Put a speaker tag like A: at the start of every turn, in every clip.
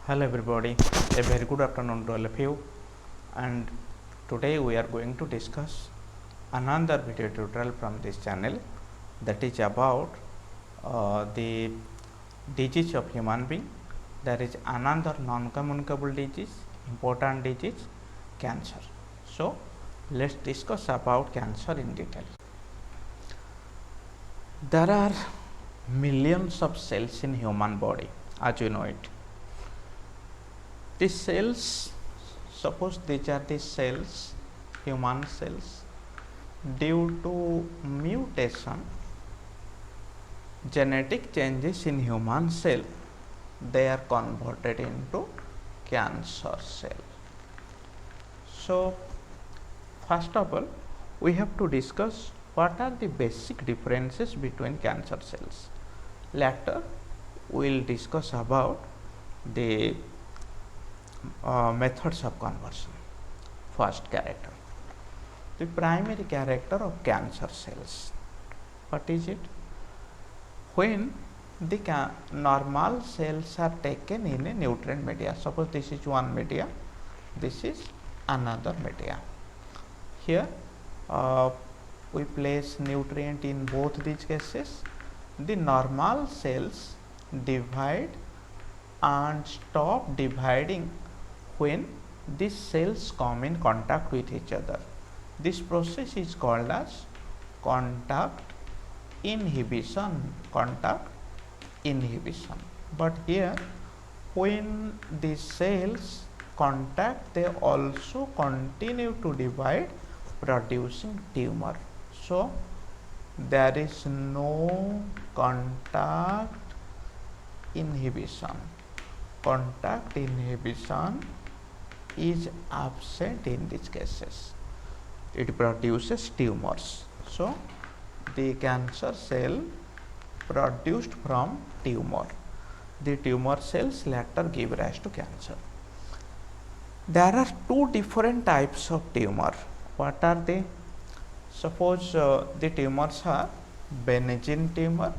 A: Hello everybody, a very good afternoon to all of you, and today we are going to discuss another video tutorial from this channel, that is about the disease of human being. There is another non-communicable disease, important disease, cancer. So let's discuss about cancer in detail. There are millions of cells in human body, as you know it. These cells, suppose these are the cells, human cells, due to mutation, genetic changes in human cell, they are converted into cancer cell. So first of all, we have to discuss what are the basic differences between cancer cells. Later we will discuss about the methods of conversion. First character, the primary character of cancer cells. What is it? When the normal cells are taken in a nutrient media, suppose this is one media, this is another media. Here we place nutrient in both these cases. The normal cells divide and stop dividing when these cells come in contact with each other. This process is called as contact inhibition. But here, when these cells contact, they also continue to divide, producing tumor. So there is no contact inhibition. Contact inhibition is absent in these cases. It produces tumors. So the cancer cell produced from tumor. The tumor cells later give rise to cancer. There are two different types of tumor. What are they? Suppose the tumors are benign tumor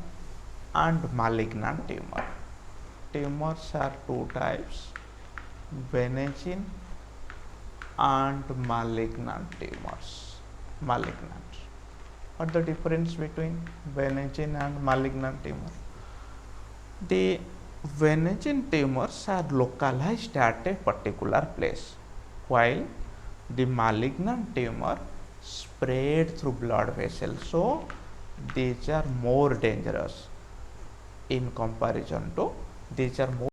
A: and malignant tumor. Tumors are two types, benign and malignant tumors. Malignant. What the difference between benign and malignant tumor? The benign tumors are localized at a particular place, while the malignant tumor spread through blood vessels. So these are more dangerous in comparison to these are more.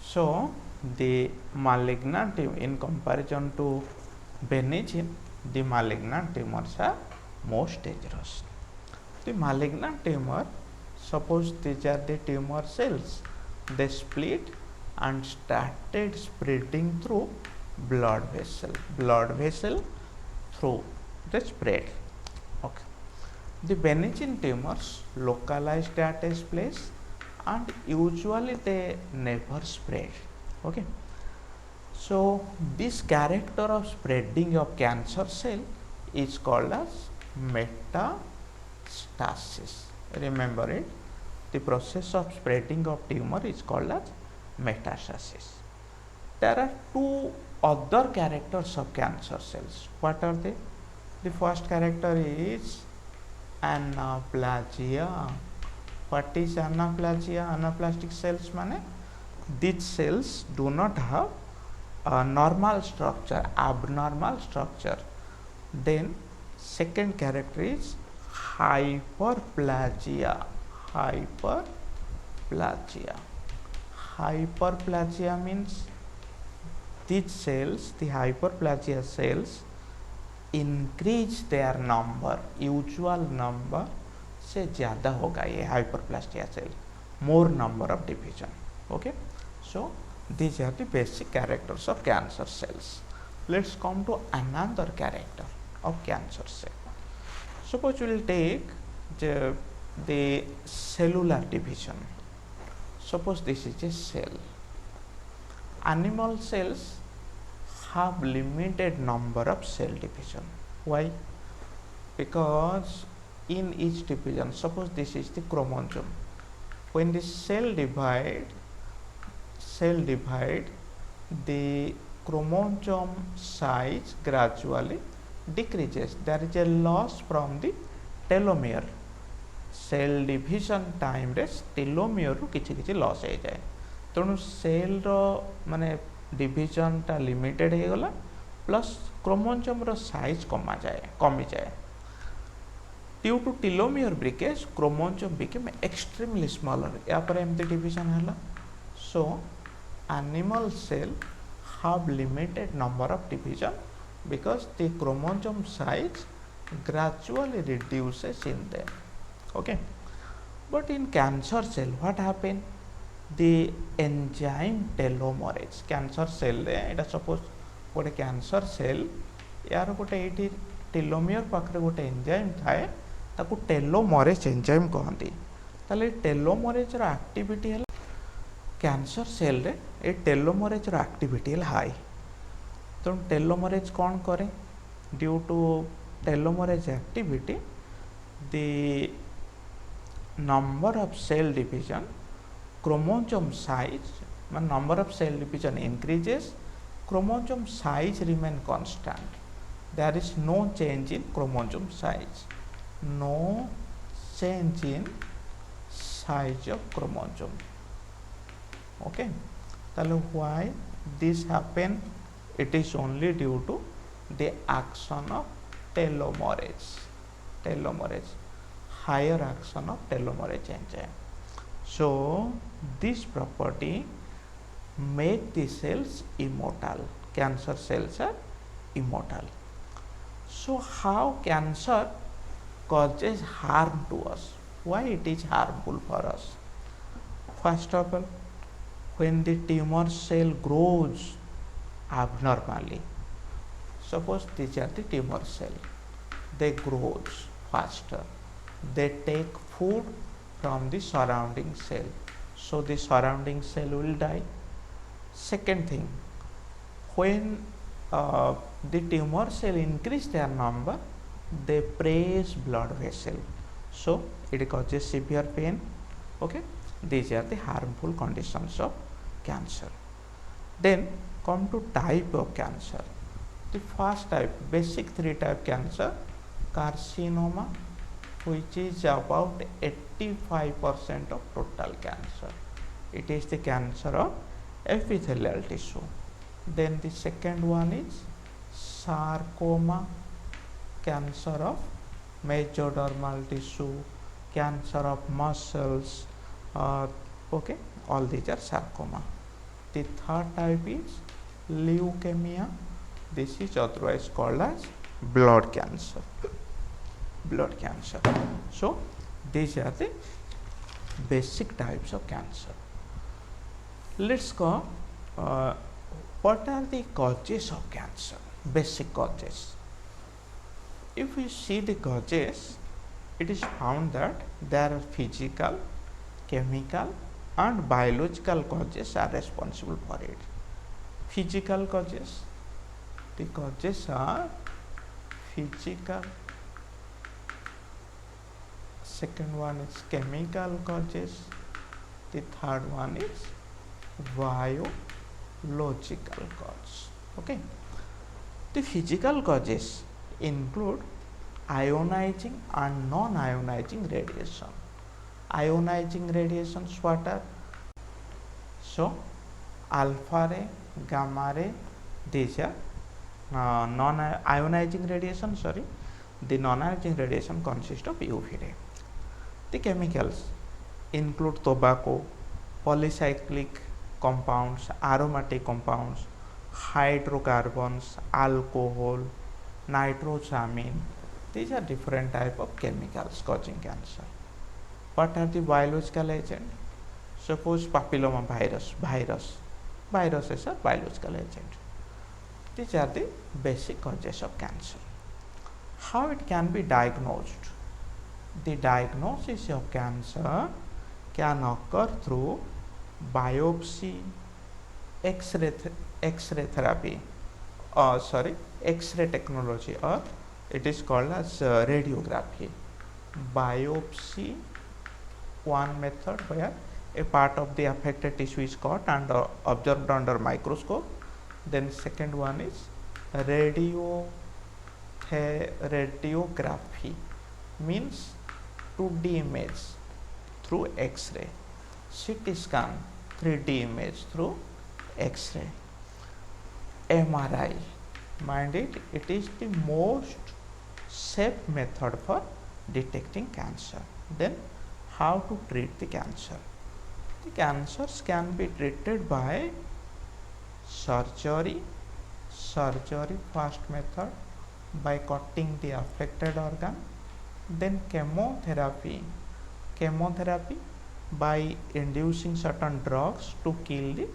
A: So the malignant in comparison to benign, the malignant tumors are most dangerous. The malignant tumor, suppose these are the tumor cells, they split and started spreading through blood vessel through the spread. Okay. The benign tumors localized at a place and usually they never spread. Okay. So this character of spreading of cancer cell is called as metastasis. Remember it, the process of spreading of tumor is called as metastasis. There are two other characters of cancer cells. What are they? The first character is anaplasia. What is anaplasia? Anaplastic cells mean these cells do not have a normal structure, abnormal structure. Then second character is hyperplasia. Hyperplasia means these cells, the hyperplasia cells, increase their number, usual number से ज़्यादा होगा ये hyperplasia cell, more number of division. Okay, so these are the basic characters of cancer cells. Let's come to another character of cancer cell. Suppose we will take the cellular division. Suppose this is a cell. Animal cells have limited number of cell division. Why? Because in each division, suppose this is the chromosome, when the cell divide, cell divide, the chromosome size gradually decreases. There is a loss from the telomere. Cell division time रे telomere रु किछि किछि loss हो जाए तेणु cell row माने division टा limited हो गला प्लस क्रोमोसोम रो साइज कमी जाए due to telomere breakage chromosome became extremely smaller या पर एमती डिविजन हला so animal cell have limited number of division because the chromosome size gradually reduces in them. Okay, but in cancer cell what happen, the enzyme telomerase cancer cell रे एटा suppose गोटे cancer cell यार गोटे एठी telomere पाखरे गोटे enzyme थाए ताकू telomerase enzyme कहंती ताले टेलोमरेज रो एक्टिविटी है कैंसर सेल रे ए टेलोमरेज रो एक्टिविटी है हाई तो टेलोमरेज कौन करे due to telomerase activity the number of cell division chromosome size when number of cell division increases chromosome size remain constant, there is no change in chromosome size, no change in size of chromosome. Okay, tell why this happen, it is only due to the action of telomerase higher action of telomerase enzyme. So this property make the cells immortal, cancer cells are immortal. So how cancer causes harm to us, why it is harmful for us? First of all, when the tumor cell grows abnormally, suppose these are the tumor cell, they grows faster, they take food from the surrounding cell, so the surrounding cell will die. Second thing, when the tumor cell increase their number, they press blood vessel, so it causes severe pain. Okay, these are the harmful conditions of cancer. Then come to type of cancer. The first type, basic three type cancer, carcinoma, which is about 85% of total cancer. It is the cancer of epithelial tissue. Then the second one is sarcoma, cancer of mesodermal tissue, cancer of muscles, okay, all these are sarcoma. The third type is leukemia, this is otherwise called as blood cancer. So these are the basic types of cancer. Let's go what are the causes of cancer, basic causes. If we see the causes, it is found that there are physical, chemical and biological causes are responsible for it. Physical causes, the causes are physical, second one is chemical causes, the third one is biological cause. Okay, the physical causes include ionizing and non-ionizing radiation. Ionizing radiations what are? So alpha ray, gamma ray, these are non-ionizing radiation. The non-ionizing radiation consists of UV ray. The chemicals include tobacco, polycyclic compounds, aromatic compounds, hydrocarbons, alcohol, nitrosamine. These are different type of chemicals causing cancer. What are the biological agent? Suppose papilloma virus, viruses are biological agent. These are the basic causes of cancer. How it can be diagnosed? The diagnosis of cancer can occur through biopsy, X-ray therapy, X-ray technology, or it is called as radiography. Biopsy, one method where a part of the affected tissue is caught and observed under microscope. Then second one is radiography, means 2D image through X-ray, CT scan 3D image through X-ray, MRI. Mind it, it is the most safe method for detecting cancer. Then how to treat the cancer? The cancers can be treated by surgery first method by cutting the affected organ, then chemotherapy by inducing certain drugs to kill the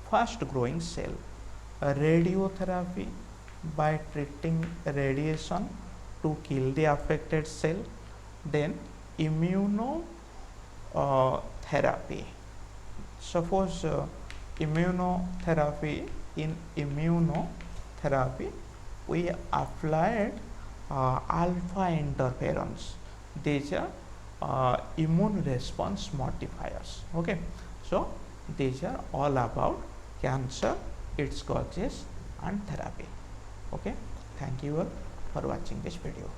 A: fast growing cell, radiotherapy by treating radiation to kill the affected cell, then immunotherapy. Suppose immunotherapy we applied alpha interferons. These are immune response modifiers. Okay, so these are all about cancer, its causes and therapy. Okay, thank you all for watching this video.